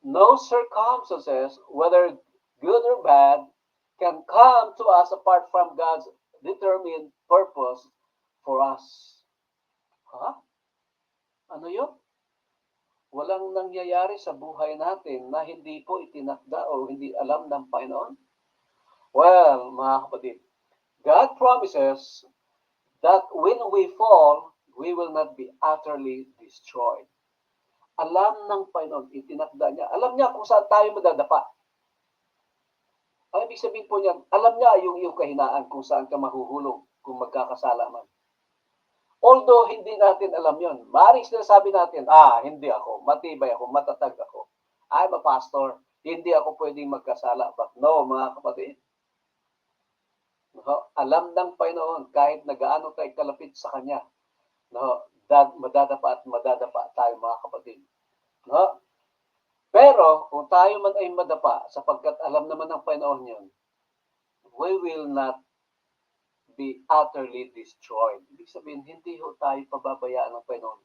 no circumstances, whether good or bad, can come to us apart from God's determined purpose for us. Ha? Ano yun? Walang nangyayari sa buhay natin na hindi po itinakda o hindi alam ng Panginoon? Well, mga kapatid, God promises that when we fall, we will not be utterly destroyed. Alam ng Panginoon, itinakda niya. Alam niya kung saan tayo madadapa. Ang ibig sabihin po niyan, alam niya yung iyong kahinaan kung saan ka mahuhulog kung magkakasala man. Although hindi natin alam yon, maaaring sinasabi natin, hindi ako, matibay ako, matatag ako. I'm a pastor, hindi ako pwedeng magkasala. But no, mga kapatid, no, alam ng Panginoon kahit na gaano tayo kalapit sa Kanya, no, madadapa at madadapa tayo mga kapatid. No? Pero kung tayo man ay madapa, sapagkat alam naman ng Panginoon yun, we will not be utterly destroyed. Ibig sabihin, hindi ho tayo pababayaan ng Panginoon